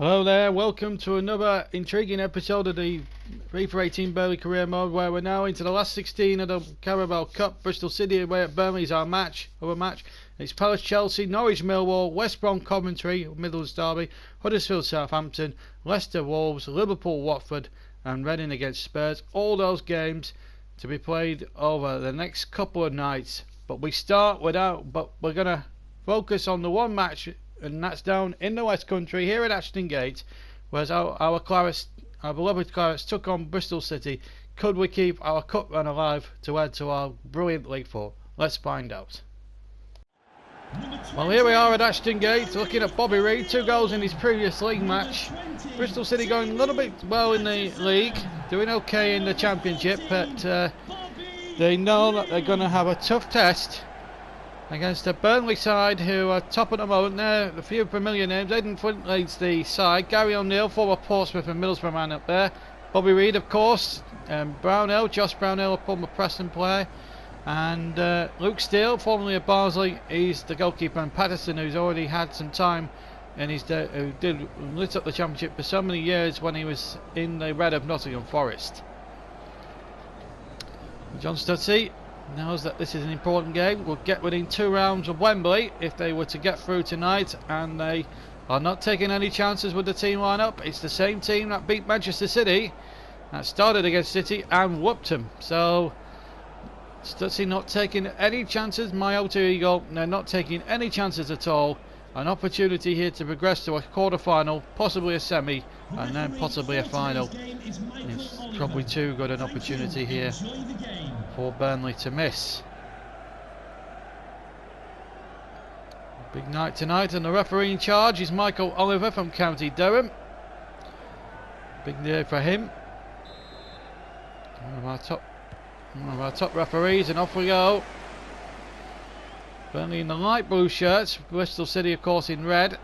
Hello there, welcome to another intriguing episode of the FIFA 18 Burnley career mode, where we're now into the last 16 of the Carabao Cup. Bristol City away at Burnley is our match. It's Palace Chelsea, Norwich Millwall, West Brom Coventry, Midlands Derby, Huddersfield Southampton, Leicester Wolves, Liverpool Watford and Reading against Spurs. All those games to be played over the next couple of nights. But we're going to focus on the one match, and that's down in the West Country here at Ashton Gate, whereas our beloved Clarets took on Bristol City. Could we keep our cup run alive to add to our brilliant League 4? Let's find out. Well, here we are at Ashton Gate, looking at Bobby Reid, 2 goals in his previous league match. Bristol City going a little bit well in the league, doing okay in the Championship, but they know that they're going to have a tough test against a Burnley side who are top at the moment. There, a few familiar names. Aidan Flint leads the side. Gary O'Neill, former Portsmouth and Middlesbrough man up there. Bobby Reid, of course. Josh Brownell, a former Preston player. And Luke Steele, formerly of Barnsley. He's the goalkeeper. And Patterson, who's already had some time in his who lit up the Championship for so many years when he was in the red of Nottingham Forest. John Stutzy knows that this is an important game. Will get within 2 rounds of Wembley if they were to get through tonight, and they are not taking any chances with the team lineup. It's the same team that beat Manchester City, that started against City and whooped them. So Stutzy not taking any chances. My alter ego, they're not taking any chances at all. An opportunity here to progress to a quarter-final, possibly a semi, and then possibly a final. It's probably too good an opportunity here for Burnley to miss. Big night tonight, and the referee in charge is Michael Oliver from County Durham. Big day for him. One of our top referees, and off we go. Burnley in the light blue shirts, Bristol City of course in red.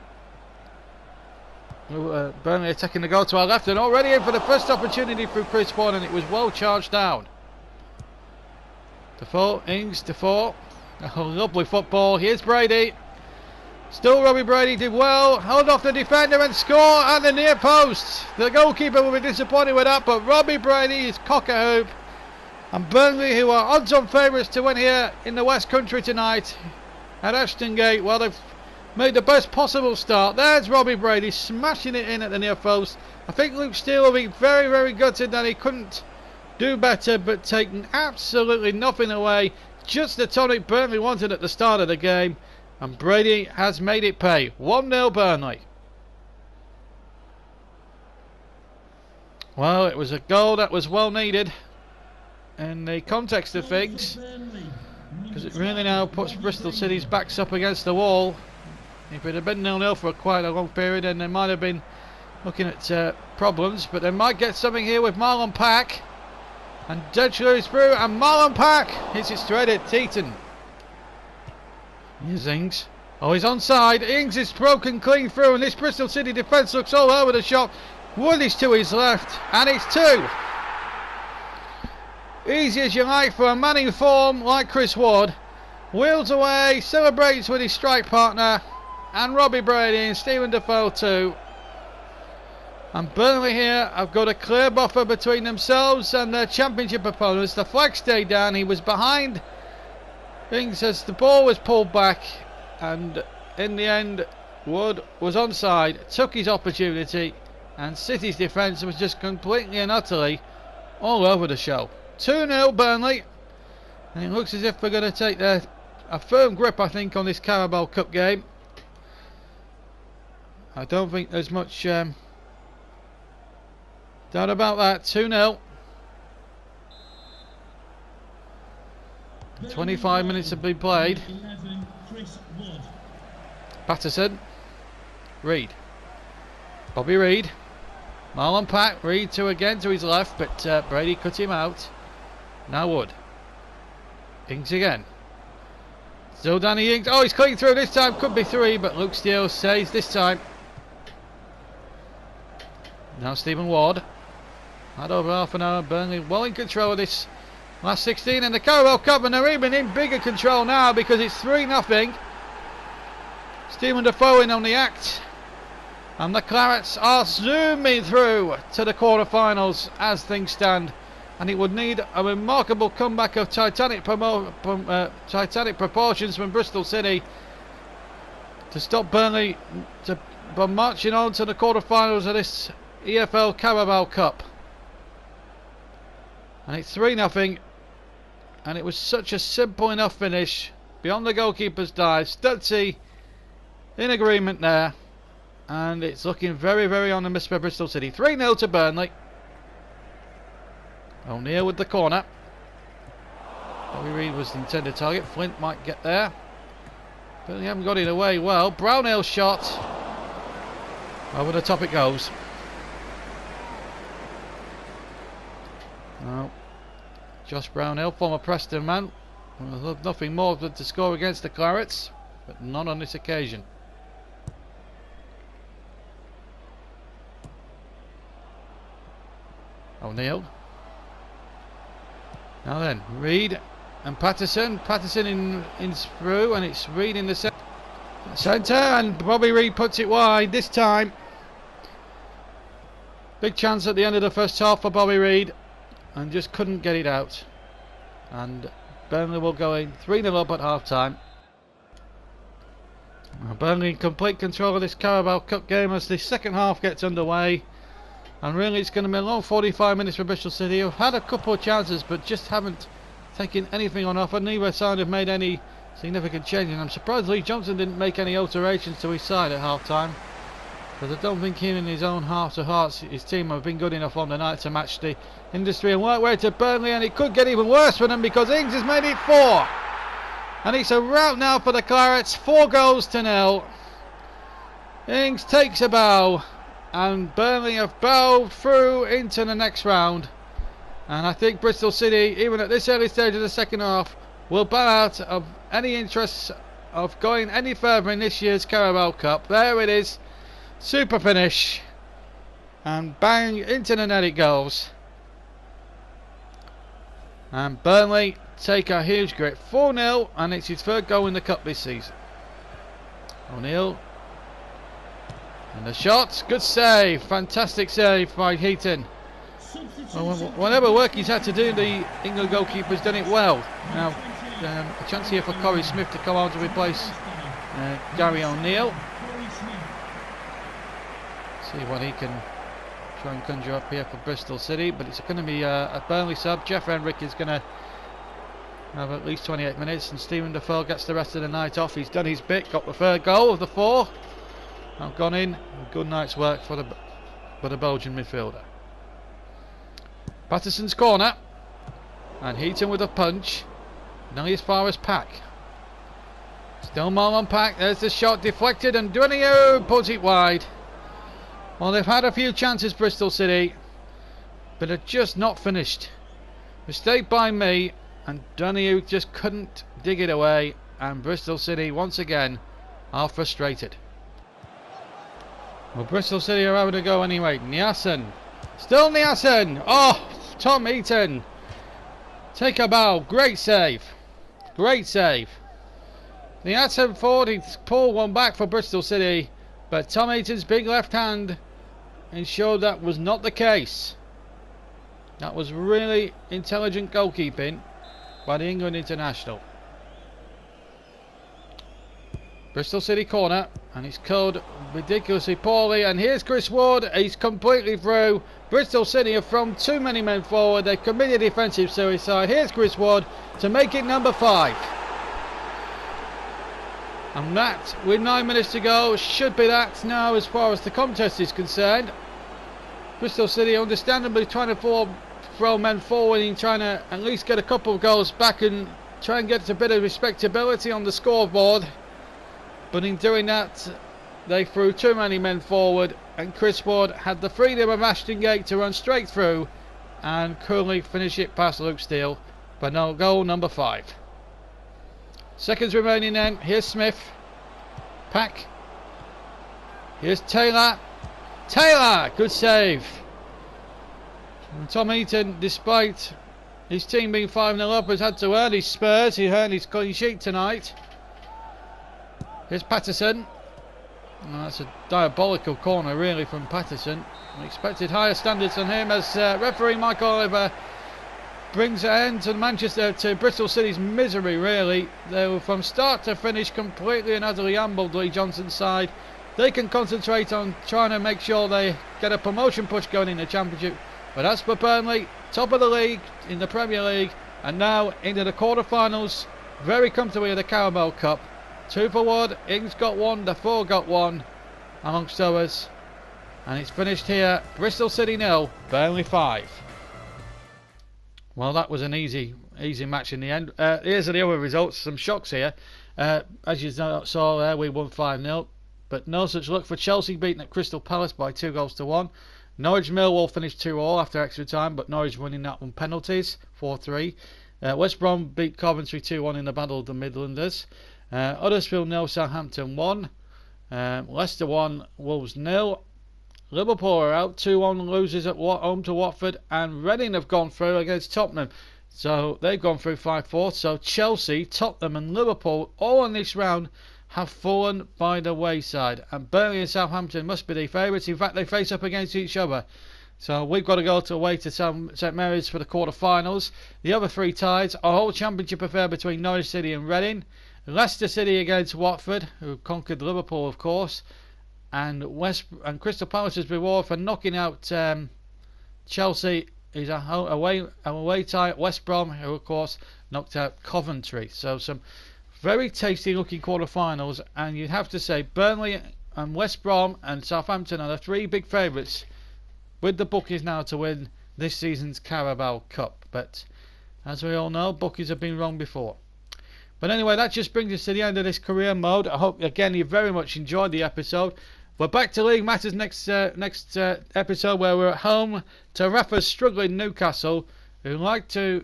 Burnley attacking the goal to our left and already in for the first opportunity through Chris Ward, and it was well charged down. Defoe. Oh, lovely football. Here's Brady. Still Robbie Brady did well. Held off the defender and score at the near post. The goalkeeper will be disappointed with that, but Robbie Brady is cock a hoop. And Burnley, who are odds-on favourites to win here in the West Country tonight at Ashton Gate, well, they've made the best possible start. There's Robbie Brady smashing it in at the near post. I think Luke Steele will be very, very gutted that he couldn't do better, but taking absolutely nothing away. Just the tonic Burnley wanted at the start of the game, and Brady has made it pay. 1-0 Burnley. Well, it was a goal that was well needed in the context of things, because it really now puts Bristol City's backs up against the wall. If it had been 0-0 for quite a long period, then they might have been looking at problems, but they might get something here with Marlon Pack. And Deadshrew is through, and Marlon Pack hits it straight at Teaton. Here's Ings. Oh, he's onside. Ings is broken clean through, and this Bristol City defence looks all over the shop. Wood is to his left, and it's 2. Easy as you like for a man in form like Chris Ward. Wheels away, celebrates with his strike partner, and Robbie Brady and Stephen Defoe too. And Burnley here have got a clear buffer between themselves and their Championship opponents. The flag stayed down. He was behind things as the ball was pulled back, and in the end Wood was onside, took his opportunity, and City's defence was just completely and utterly all over the show. 2-0 Burnley, and it looks as if they're going to take a firm grip, I think, on this Carabao Cup game. I don't think there's much doubt about that. 2-0. 25 minutes have been played. Patterson. Reid. Bobby Reid. Marlon Pack. Reid to his left, but Brady cut him out. Now Wood. Ings again. Still Danny Ings. Oh, he's clean through this time. Could be 3, but Luke Steele saves this time. Now Stephen Ward. Had over half an hour. Burnley well in control of this last 16 in the Carabao Cup, and they're even in bigger control now because it's 3-0. Stephen Defoe in on the act. And the Clarets are zooming through to the quarter-finals as things stand. And it would need a remarkable comeback of titanic proportions from Bristol City to stop Burnley from marching on to the quarter-finals of this EFL Carabao Cup. And it's 3-0, and it was such a simple enough finish beyond the goalkeeper's dive. Stutzy in agreement there, and it's looking very, very on the miss for Bristol City. 3-0 to Burnley. O'Neill with the corner. Bobby Reid was the intended target. Flint might get there, but they haven't got it away well. Brownhill's shot. Over the top it goes. No. Josh Brownhill, former Preston man. Nothing more than to score against the Clarets, but not on this occasion. O'Neill. Now then, Reid and Patterson. Patterson in through, and it's Reid in the centre, and Bobby Reid puts it wide this time. Big chance at the end of the first half for Bobby Reid, and just couldn't get it out. And Burnley will go in 3-0 up at half time. Burnley in complete control of this Carabao Cup game as the second half gets underway. And really it's going to be a long 45 minutes for Bristol City, who've had a couple of chances but just haven't taken anything on offer. Neither side have made any significant changes. And I'm surprised Lee Johnson didn't make any alterations to his side at half time, because I don't think him in his own heart of hearts, his team have been good enough on the night to match the industry and work way to Burnley. And it could get even worse for them, because Ings has made it 4. And it's a rout now for the Clarets, 4-0. Ings takes a bow, and Burnley have bowed through into the next round. And I think Bristol City, even at this early stage of the second half, will bow out of any interest of going any further in this year's Carabao Cup. There it is, super finish, and bang, into the net it goes. And Burnley take a huge grip, 4-0, and it's his third goal in the Cup this season. O'Neill. And the shot, good save, fantastic save by Heaton. Well, whatever work he's had to do, the England goalkeeper's done it well. Now, a chance here for Corey Smith to come on to replace Gary O'Neill. See what he can try and conjure up here for Bristol City, but it's going to be a Burnley sub. Jeff Henrik is going to have at least 28 minutes, and Stephen Defoe gets the rest of the night off. He's done his bit, got the third goal of the 4. Now gone in, good night's work for the Belgian midfielder. Patterson's corner, and Heaton with a punch, nearly as far as Pack. Still more on Pack, there's the shot deflected, and Dunio puts it wide. Well, they've had a few chances, Bristol City, but are just not finished. Mistake by me, and Dunio just couldn't dig it away, and Bristol City once again are frustrated. Well, Bristol City are having to go anyway. Niassen. Still Niassen. Oh, Tom Heaton. Take a bow. Great save. Great save. Niassen forward. He's pulled one back for Bristol City, but Tom Heaton's big left hand ensured that was not the case. That was really intelligent goalkeeping by the England international. Bristol City corner, and it's curled ridiculously poorly, and here's Chris Ward. He's completely through. Bristol City have thrown too many men forward. They've committed defensive suicide. Here's Chris Ward to make it number 5. And that, with 9 minutes to go, should be that now as far as the contest is concerned. Bristol City understandably trying to throw men forward and trying to at least get a couple of goals back and try and get a bit of respectability on the scoreboard. But in doing that, they threw too many men forward, and Chris Ward had the freedom of Ashton Gate to run straight through and coolly finish it past Luke Steele for goal number 5. Seconds remaining then. Here's Smith. Pack. Here's Taylor. Taylor! Good save. And Tom Heaton, despite his team being 5-0 up, has had to earn his spurs. He earned his clean sheet tonight. Here's Patterson. Well, that's a diabolical corner really from Patterson. We expected higher standards than him as referee Michael Oliver brings an end to Bristol City's misery really. They were from start to finish completely and utterly humbled Lee Johnson's side. They can concentrate on trying to make sure they get a promotion push going in the Championship. But as for Burnley, top of the league in the Premier League and now into the quarter-finals very comfortably of the Carabao Cup. 2 for 1, Ings got 1, the 4 got 1 amongst others. And it's finished here, Bristol City 0, Burnley 5. Well, that was an easy match in the end. Here's the other results, some shocks here. As you saw there, we won 5-0. But no such luck for Chelsea beating at Crystal Palace by 2-1. Norwich Millwall finished 2-2 after extra time, but Norwich winning that one penalties, 4-3. West Brom beat Coventry 2-1 in the Battle of the Midlanders. Huddersfield 0, Southampton 1. Leicester 1, Wolves 0. Liverpool are out, 2-1 losers at home to Watford, and Reading have gone through against Tottenham. So they've gone through 5-4. So Chelsea, Tottenham and Liverpool all in this round have fallen by the wayside. And Burnley and Southampton must be the favourites. In fact, they face up against each other. So we've got to go away to St Mary's for the quarter-finals. The other 3 ties, a whole championship affair between Norwich City and Reading. Leicester City against Watford, who conquered Liverpool, of course. And Crystal Palace's reward for knocking out Chelsea is a away tie at West Brom, who of course knocked out Coventry. So some very tasty looking quarter-finals, and you'd have to say Burnley and West Brom and Southampton are the 3 big favourites with the bookies now to win this season's Carabao Cup. But as we all know, bookies have been wrong before. But anyway, that just brings us to the end of this career mode. I hope again you very much enjoyed the episode. We're back to League Matters next episode, where we're at home to Rafa's struggling Newcastle, who like to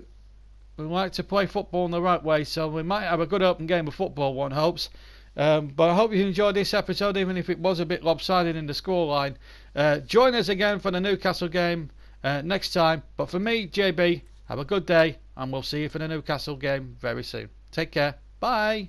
play football in the right way. So we might have a good open game of football, one hopes. But I hope you enjoyed this episode, even if it was a bit lopsided in the scoreline. Join us again for the Newcastle game next time. But for me, JB, have a good day, and we'll see you for the Newcastle game very soon. Take care. Bye.